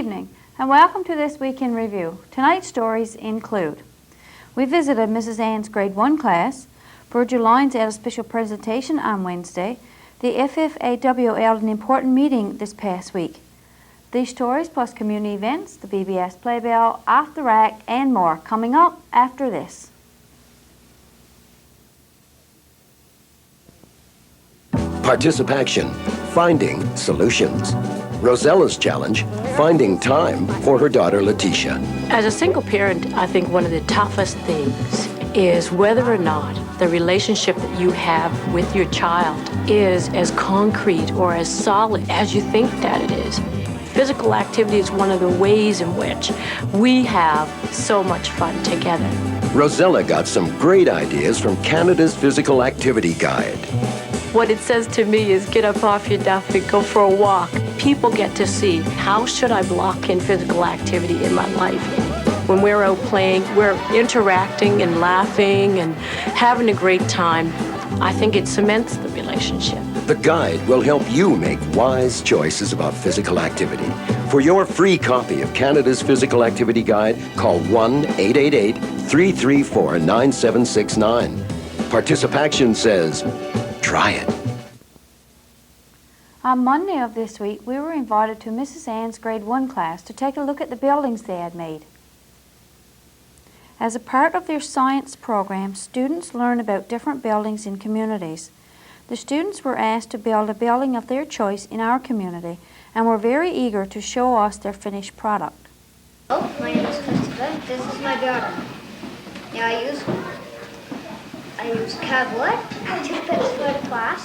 evening, and welcome to this Week in Review. Tonight's stories include: we visited Mrs. Ann's Grade 1 class. Virgil Lyons had a special presentation on Wednesday. The FFAW held an important meeting this past week. These stories plus community events, the BBS Playbill, Off the Rack, and more coming up after this. Participation, finding solutions. Rosella's challenge, finding time for her daughter Letitia. As a single parent, I think one of the toughest things is whether or not the relationship that you have with your child is as concrete or as solid as you think that it is. Physical activity is one of the ways in which we have so much fun together. Rosella got some great ideas from Canada's Physical Activity Guide. What it says to me is get up off your duff and go for a walk. People get to see, how should I block in physical activity in my life? When we're out playing, we're interacting and laughing and having a great time. I think it cements the relationship. The guide will help you make wise choices about physical activity. For your free copy of Canada's Physical Activity Guide, call 1-888-334-9769. Participation says, try it. On Monday of this week, we were invited to Mrs. Ann's Grade 1 class to take a look at the buildings they had made. As a part of their science program, students learn about different buildings in communities. The students were asked to build a building of their choice in our community and were very eager to show us their finished product. Oh, my name is Christopher. This is my building. Now I use cardboard, 2 bits for the class,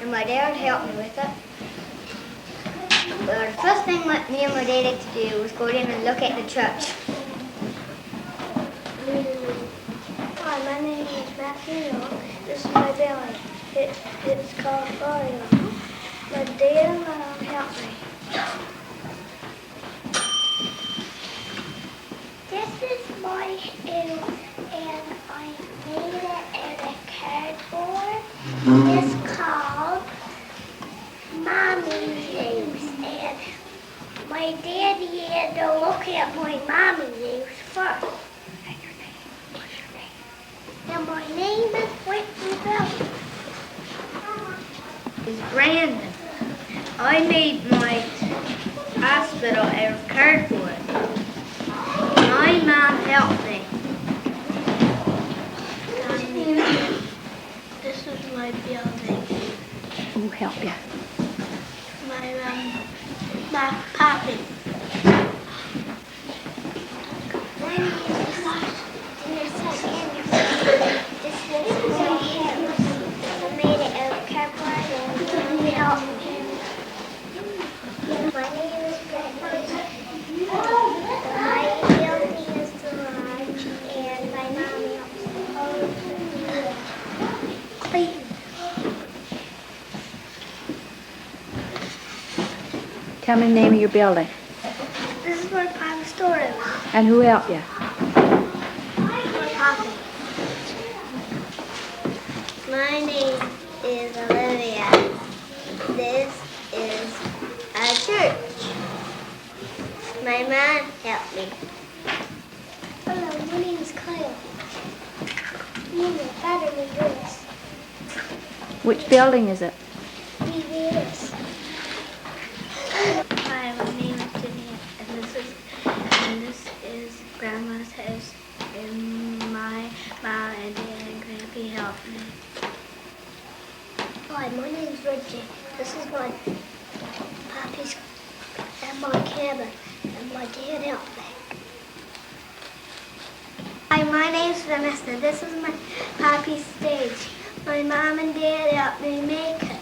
and my dad helped me with it. Well, the first thing me and my dad had to do was go in and look at the church. Hi, my name is Matthew. This is my building. It's called Florida. My dad and mom helped me. This is my shoe, and I made it out of cardboard. It's called Mommy's shoes, and my daddy had to look at my mommy's shoes first. And my name is Whitney Bell. It's Brandon. I made my hospital out of cardboard. My mom helped me. This is my building. Who help you? My poppy. My name is This is my house. I made it out of cardboard and you helped me. My name is Brandon. My building is the garage and my mom helps me. Tell me the name of your building. This is where Papa's store is. And who helped you? Papa. My name is Olivia. This is a church. My mom helped me. Hello, my name is Kyle. Me and my father made this. Which building is it? BBS. Hi, my name is Jenny, and this is Grandma's house, and my mom and dad and Grandpa helped me. Hi, my name is Reggie. This is my pappy's and my cabin, and my dad helped me. Hi, my name is Vanessa. This is my pappy's stage. My mom and dad helped me make it.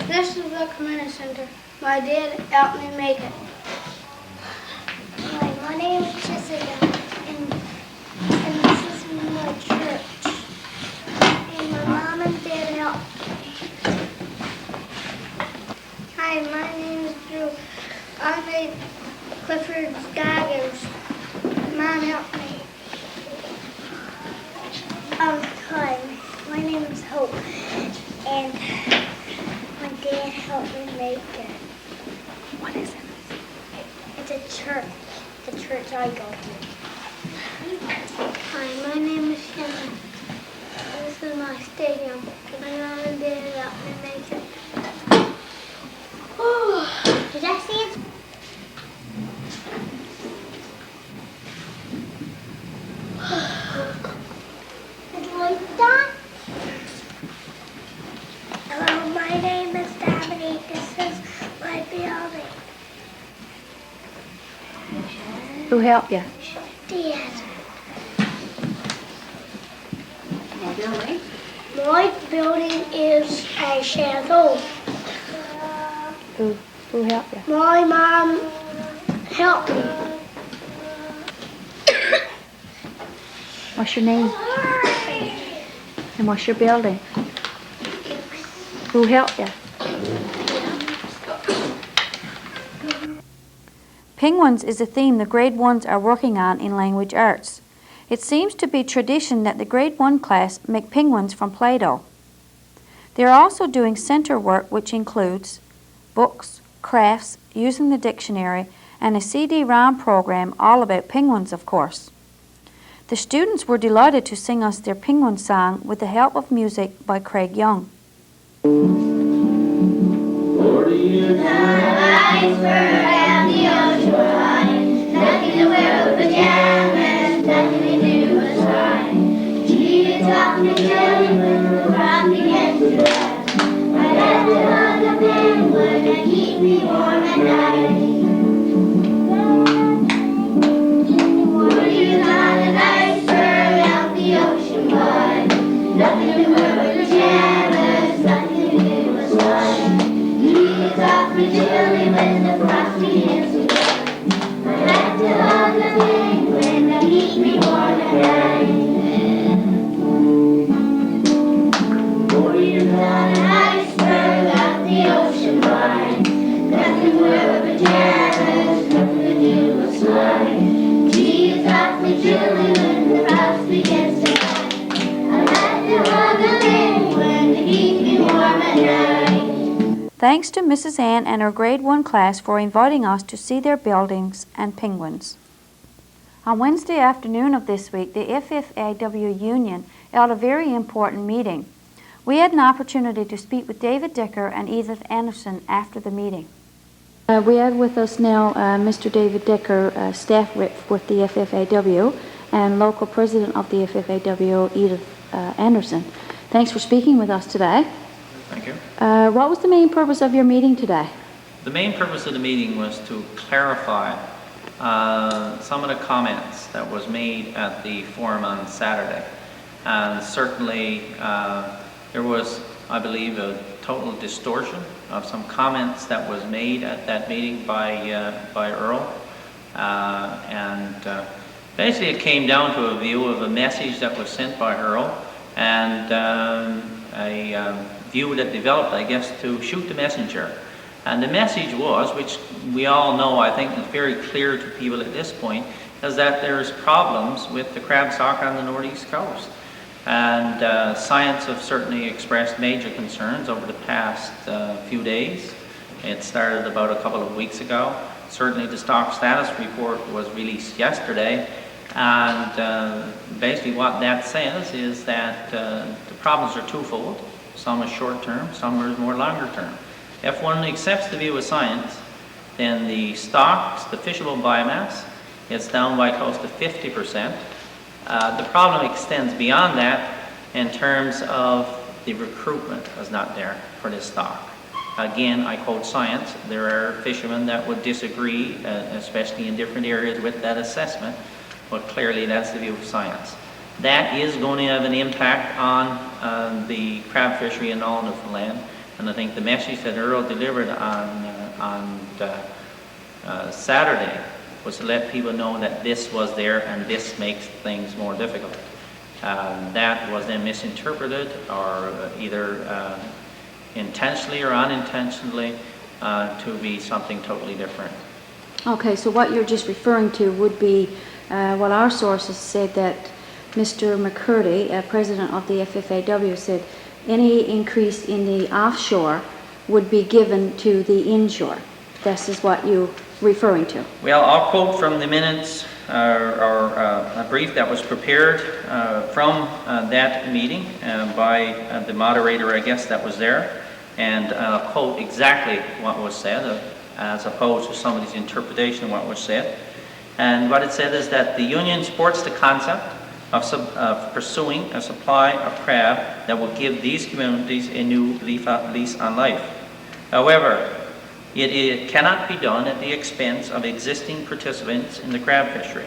This is the community center. My dad helped me make it. Hi, my name is Jessica, and this is my church. And my mom and dad helped me. Hi, my name is Drew. I made Clifford's goggles. Mom helped me. Hi, my name is Hope, and my dad helped me make it. What is it? It's a church, the church I go to. Hi, my name is Shannon. This is my stadium. My mom and dad helped me make it. Oh, did I see it? Like that? Hello, my name is Dominique. This is my building. Who helped you? Dad. Billy. My building is a chateau. Who helped you? My mom helped me. What's your name? And what's your building? Who helped you? Penguins is a theme the grade 1s are working on in language arts. It seems to be tradition that the grade 1 class make penguins from Play-Doh. They are also doing center work which includes books, crafts, using the dictionary, and a CD-ROM program all about penguins, of course. The students were delighted to sing us their penguin song with the help of music by Craig Young. Thanks to Mrs. Ann and her grade 1 class for inviting us to see their buildings and penguins. On Wednesday afternoon of this week, the FFAW Union held a very important meeting. We had an opportunity to speak with David Dicker and Edith Anderson after the meeting. We have with us now Mr. David Dicker, staff rep with the FFAW, and local president of the FFAW, Edith Anderson. Thanks for speaking with us today. Thank you. What was the main purpose of your meeting today? The main purpose of the meeting was to clarify some of the comments that was made at the forum on Saturday. And certainly there was, I believe, a total distortion of some comments that was made at that meeting by Earl. Basically it came down to a view of a message that was sent by Earl and a view that developed, I guess, to shoot the messenger. And the message was, which we all know, I think is very clear to people at this point, is that there's problems with the crab stock on the northeast coast. And science have certainly expressed major concerns over the past few days. It started about a couple of weeks ago. Certainly the stock status report was released yesterday. And basically what that says is that the problems are twofold. Some are short-term, some are more longer-term. If one accepts the view of science, then the stocks, the fishable biomass, is down by close to 50%. The problem extends beyond that in terms of the recruitment is not there for this stock. Again, I quote science. There are fishermen that would disagree, especially in different areas with that assessment, but clearly that's the view of science. That is going to have an impact on the crab fishery in all Newfoundland, and I think the message that Earl delivered on Saturday was to let people know that this was there and this makes things more difficult. That was then misinterpreted or either intentionally or unintentionally to be something totally different. Okay, so what you're just referring to would be what our sources said that Mr. McCurdy, president of the FFAW, said any increase in the offshore would be given to the insurer. This is what you're referring to. Well, I'll quote from the minutes or a brief that was prepared from that meeting by the moderator, I guess, that was there. And I'll quote exactly what was said as opposed to somebody's interpretation of what was said. And what it said is that the union supports the concept of pursuing a supply of crab that will give these communities a new lease on life. However, it cannot be done at the expense of existing participants in the crab fishery.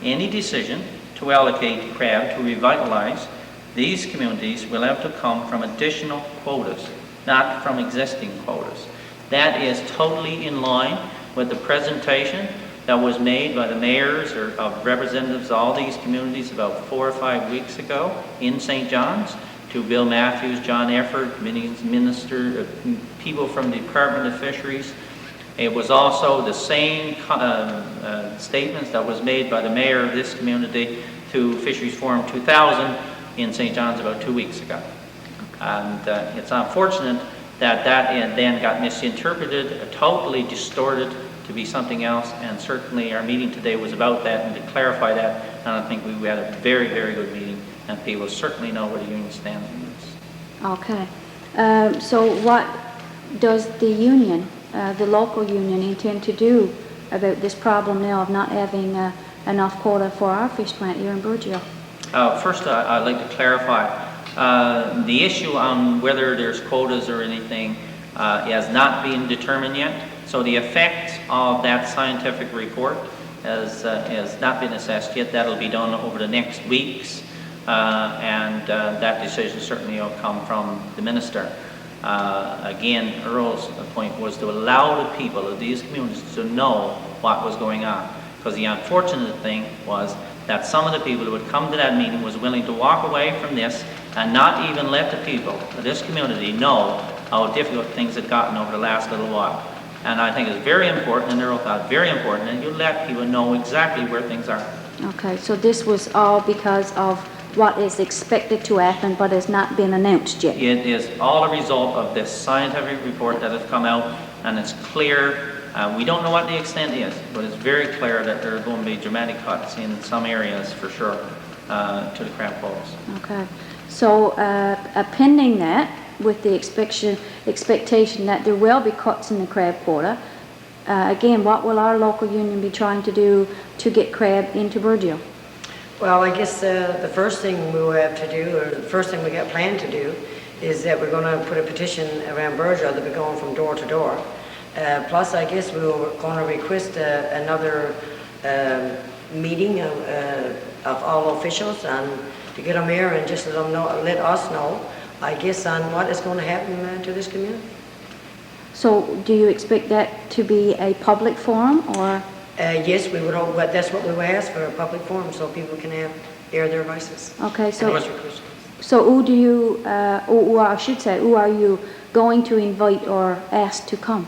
Any decision to allocate crab to revitalize these communities will have to come from additional quotas, not from existing quotas. That is totally in line with the presentation that was made by the mayors or of representatives of all these communities about 4 or 5 weeks ago in St. John's to Bill Matthews, John Efford, minister, people from the Department of Fisheries. It was also the same statements that was made by the mayor of this community to Fisheries Forum 2000 in St. John's about 2 weeks ago. And it's unfortunate that then got misinterpreted, totally distorted to be something else, and certainly our meeting today was about that and to clarify that, and I think we had a very, very good meeting, and people certainly know where the union stands on this. Okay. So what does the union, the local union, intend to do about this problem now of not having enough quota for our fish plant here in Burgeo? First, I'd like to clarify. The issue on whether there's quotas or anything has not been determined yet. So the effects of that scientific report has not been assessed yet. That'll be done over the next weeks, and that decision certainly will come from the minister. Again, Earl's point was to allow the people of these communities to know what was going on. Because the unfortunate thing was that some of the people who would come to that meeting was willing to walk away from this and not even let the people of this community know how difficult things had gotten over the last little while. And I think it's very important, and Earl thought very important, that you let people know exactly where things are. Okay, so this was all because of what is expected to happen but has not been announced yet. It is all a result of this scientific report that has come out, and it's clear. We don't know what the extent is, but it's very clear that there are going to be dramatic cuts in some areas for sure to the crab quotas. Okay, so pending that, with the expectation that there will be cuts in the crab quota, again, what will our local union be trying to do to get crab into Burgeo? Well, I guess the first thing we will have to do, or the first thing we got planned to do, is that we're going to put a petition around Burgeo that we're going from door to door. Plus, I guess we were going to request another meeting of all officials and to get them here and just let us know, I guess, on what is going to happen to this community. So do you expect that to be a public forum, or? Yes, we would hope, but that's what we would ask for, a public forum so people can air their voices. Okay, so questions. So who do you, or I should say, who are you going to invite or ask to come?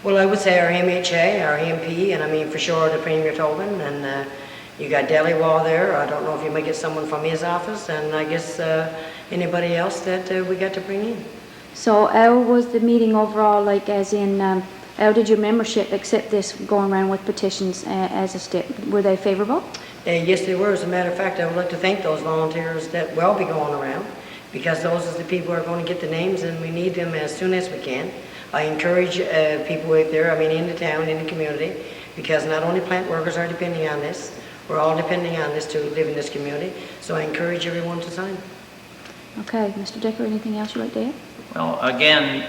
Well, I would say our MHA, our MP, and I mean for sure the Premier Tobin, and you got Delaware there. I don't know if you might get someone from his office, and I guess anybody else that we got to bring in. So how was the meeting overall, like as in, how did your membership accept this going around with petitions as a step? Were they favorable? Yes, they were. As a matter of fact, I would like to thank those volunteers that will be going around, because those are the people who are going to get the names, and we need them as soon as we can. I encourage people out there, I mean in the town, in the community, because not only plant workers are depending on this, we're all depending on this to live in this community, so I encourage everyone to sign. Okay, Mr. Decker, anything else you'd like to add? Well, again,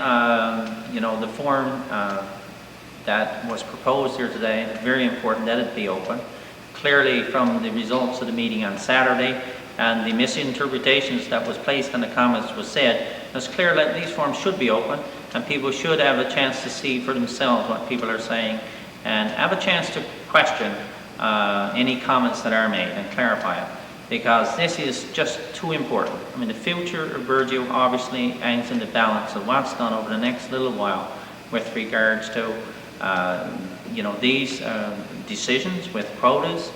the form that was proposed here today, it's very important that it be open. Clearly, from the results of the meeting on Saturday and the misinterpretations that was placed in the comments was said, it's clear that these forms should be open and people should have a chance to see for themselves what people are saying and have a chance to question any comments that are made and clarify it, because this is just too important. I mean, the future of Burgeo obviously hangs in the balance of what's done over the next little while with regards to these decisions with quotas.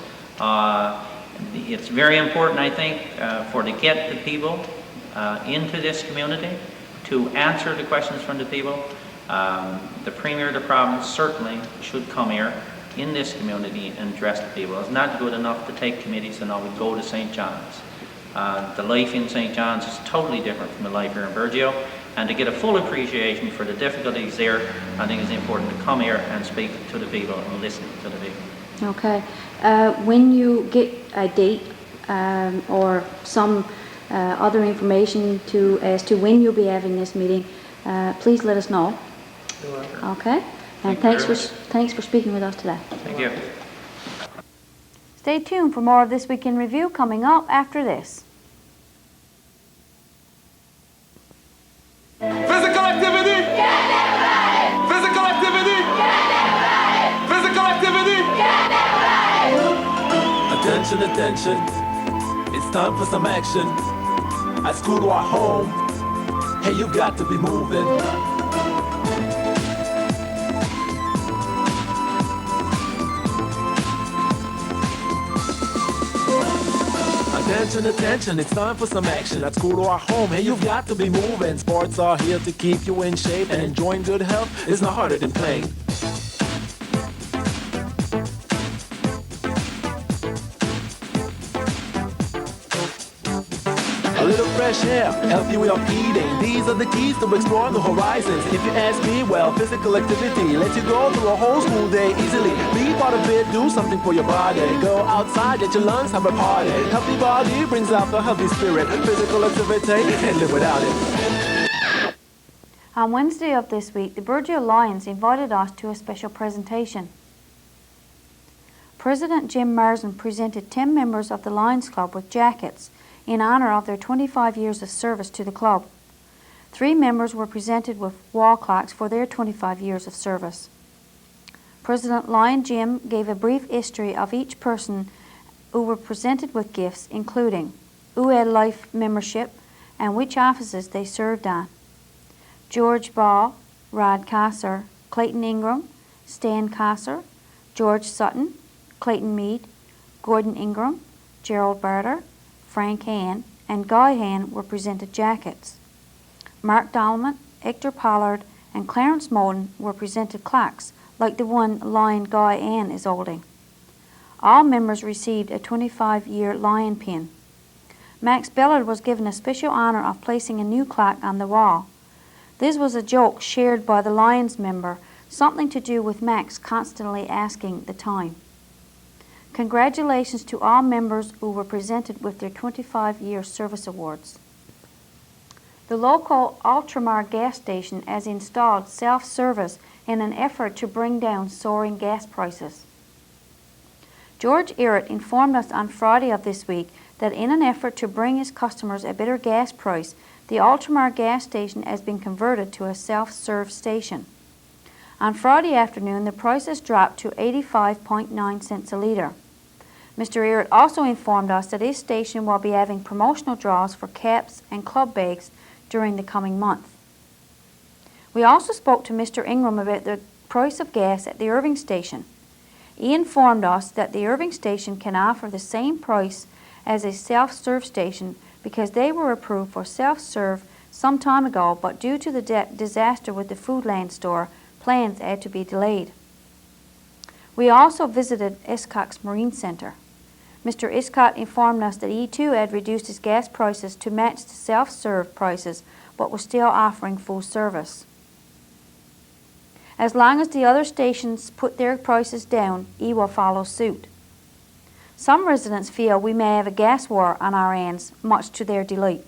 It's very important, I think, to get the people into this community, to answer the questions from the people, The Premier of the province certainly should come here in this community and address the people. It's not good enough to take committees and always go to St. John's. The life in St. John's is totally different from the life here in Burgeo, and to get a full appreciation for the difficulties there, I think it's important to come here and speak to the people and listen to the people. Okay. When you get a date or some other information as to when you'll be having this meeting, please let us know. Okay. And thanks for speaking with us today. Thank you. Stay tuned for more of This Week in Review coming up after this. Physical activity! Get it right! Physical activity! Get it right! Physical activity! Get it right! Attention, attention. It's time for some action. At school or at home. Hey, you got to be moving. Attention, attention, it's time for some action. At school or at home, hey, you've got to be moving. Sports are here to keep you in shape, and enjoying good health is not harder than playing. A little fresh air, healthy way of eating. These are the keys to exploring the horizons. If you ask me, well, physical activity lets you go through a whole school day easily. Be part of it, do something for your body. Go outside, let your lungs have a party. Healthy body brings out the healthy spirit. Physical activity, can't live without it. On Wednesday of this week, the Burgeo Lions invited us to a special presentation. President Jim Marsden presented 10 members of the Lions Club with jackets in honor of their 25 years of service to the club. 3 members were presented with wall clocks for their 25 years of service. President Lion Jim gave a brief history of each person who were presented with gifts, including who had life membership and which offices they served on. George Ball, Rod Kosser, Clayton Ingram, Stan Kosser, George Sutton, Clayton Mead, Gordon Ingram, Gerald Barter, Frank Han, and Guy Han were presented jackets. Mark Dolman, Hector Pollard, and Clarence Moden were presented clocks, like the one Lion Guy Han is holding. All members received a 25-year Lion pin. Max Bellard was given a special honor of placing a new clock on the wall. This was a joke shared by the Lions member, something to do with Max constantly asking the time. Congratulations to all members who were presented with their 25-year service awards. The local Ultramar gas station has installed self-service in an effort to bring down soaring gas prices. George Irrett informed us on Friday of this week that in an effort to bring his customers a better gas price, the Ultramar gas station has been converted to a self-serve station. On Friday afternoon, the prices dropped to 85.9 cents a litre. Mr. Irrett also informed us that his station will be having promotional draws for caps and club bags during the coming month. We also spoke to Mr. Ingram about the price of gas at the Irving station. He informed us that the Irving station can offer the same price as a self-serve station because they were approved for self-serve some time ago, but due to the disaster with the Foodland store, plans had to be delayed. We also visited Escott's Marine Centre. Mr. Iscott informed us that he too had reduced his gas prices to match the self-serve prices, but was still offering full service. As long as the other stations put their prices down, he will follow suit. Some residents feel we may have a gas war on our hands, much to their delight.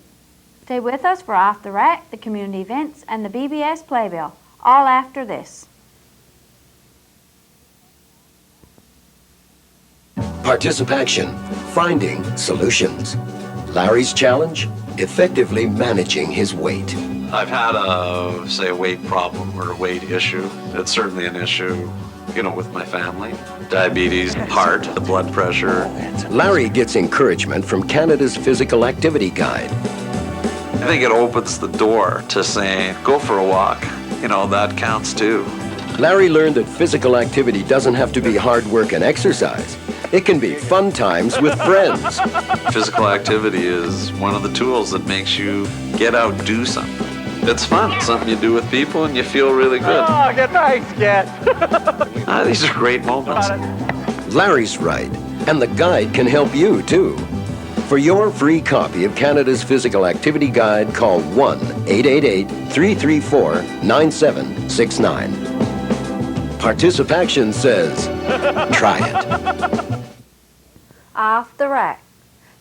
Stay with us for Off the Rack, the community events, and the BBS Playbill, all after this. Participation, finding solutions. Larry's challenge, effectively managing his weight. I've had a weight problem or a weight issue. It's certainly an issue, with my family. Diabetes, heart, the blood pressure. Larry gets encouragement from Canada's Physical Activity Guide. I think it opens the door to saying, go for a walk. That counts too. Larry learned that physical activity doesn't have to be hard work and exercise. It can be fun times with friends. Physical activity is one of the tools that makes you get out, do something. It's fun. It's something you do with people and you feel really good. Oh, good, thanks, kid. These are great moments. Larry's right, and the guide can help you too. For your free copy of Canada's Physical Activity Guide, call 1-888-334-9769. Participaction says, try it. Off the rack.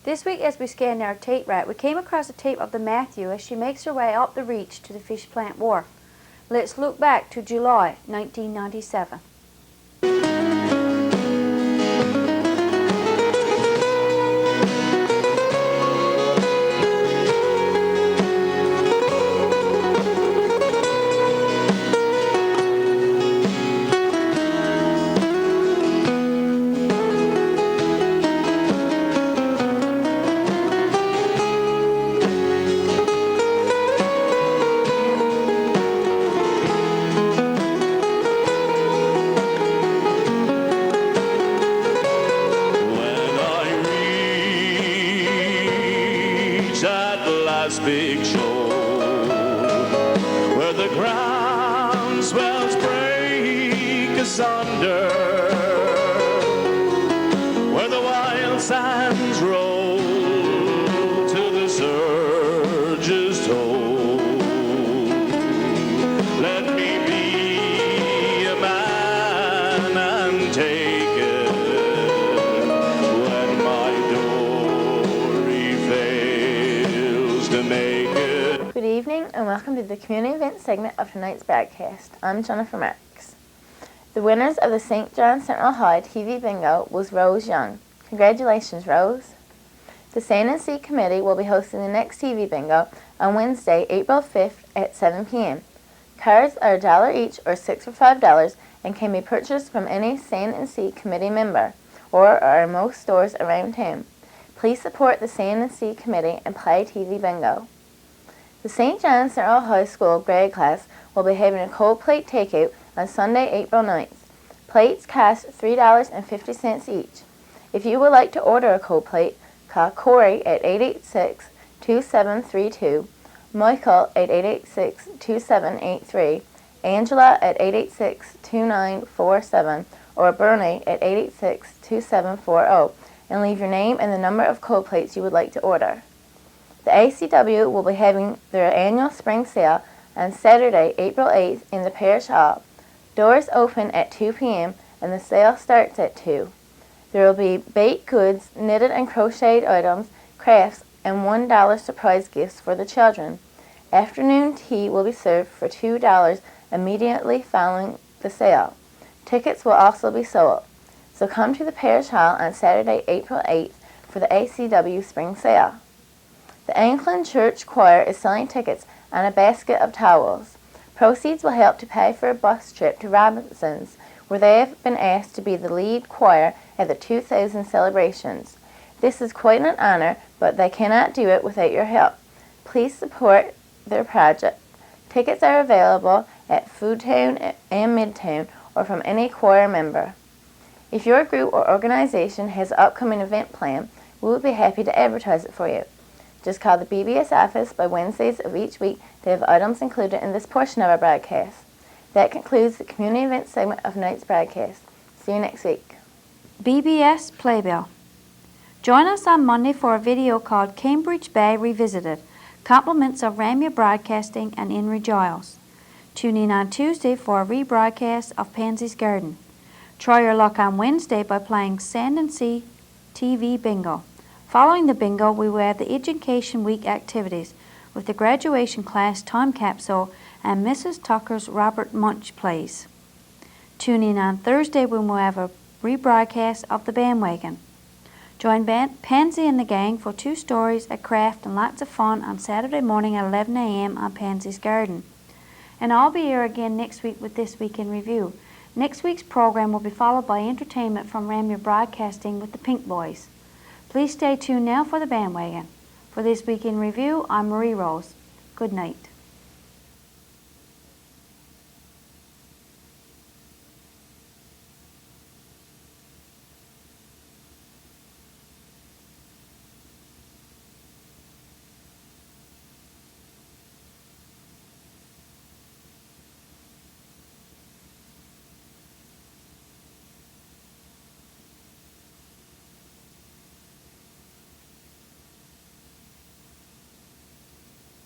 This week as we scanned our tape rack, we came across a tape of the Matthew as she makes her way up the reach to the fish plant wharf. Let's look back to July 1997. Big show where the ground swells break asunder, where the wild sands roll till the surges toll. Let me be a man and take it when my dory fails to make it. Good evening and welcome to the community event segment of tonight's broadcast. I'm Jennifer Marks. The winners of the St. John Central High TV Bingo was Rose Young. Congratulations, Rose. The San&C Committee will be hosting the next TV Bingo on Wednesday, April 5th at 7 p.m. Cards are $1 each or 6 for $5 and can be purchased from any San&C Committee member or are in most stores around town. Please support the San&C Committee and play TV Bingo. The St. John Central High School grade class will be having a cold plate takeout on Sunday, April 9th. Plates cost $3.50 each. If you would like to order a cold plate, call Corey at 886-2732, Michael at 886-2783, Angela at 886-2947, or Bernie at 886-2740, and leave your name and the number of cold plates you would like to order. The ACW will be having their annual spring sale on Saturday, April 8th in the Parish Hall. Doors open at 2 p.m. and the sale starts at 2. There will be baked goods, knitted and crocheted items, crafts, and $1 surprise gifts for the children. Afternoon tea will be served for $2 immediately following the sale. Tickets will also be sold. So come to the Parish Hall on Saturday, April 8th for the ACW spring sale. The Anglican Church Choir is selling tickets on a basket of towels. Proceeds will help to pay for a bus trip to Robinson's, where they have been asked to be the lead choir at the 2000 celebrations. This is quite an honor, but they cannot do it without your help. Please support their project. Tickets are available at Foodtown and Midtown or from any choir member. If your group or organization has an upcoming event plan, we will be happy to advertise it for you. Just call the BBS office by Wednesdays of each week to have items included in this portion of our broadcast. That concludes the community event segment of tonight's broadcast. See you next week. BBS Playbill. Join us on Monday for a video called Cambridge Bay Revisited, Compliments of Ramya Broadcasting and Inri Giles. Tune in on Tuesday for a rebroadcast of Pansy's Garden. Try your luck on Wednesday by playing San&C TV Bingo. Following the bingo, we will have the Education Week activities with the graduation class time capsule and Mrs. Tucker's Robert Munch plays. Tune in on Thursday when we'll have a rebroadcast of The Bandwagon. Join Pansy and the gang for 2 stories, a craft, and lots of fun on Saturday morning at 11 a.m. on Pansy's Garden. And I'll be here again next week with This Week in Review. Next week's program will be followed by entertainment from Ramya Broadcasting with the Pink Boys. Please stay tuned now for The Bandwagon. For This Week in Review, I'm Marie Rose. Good night.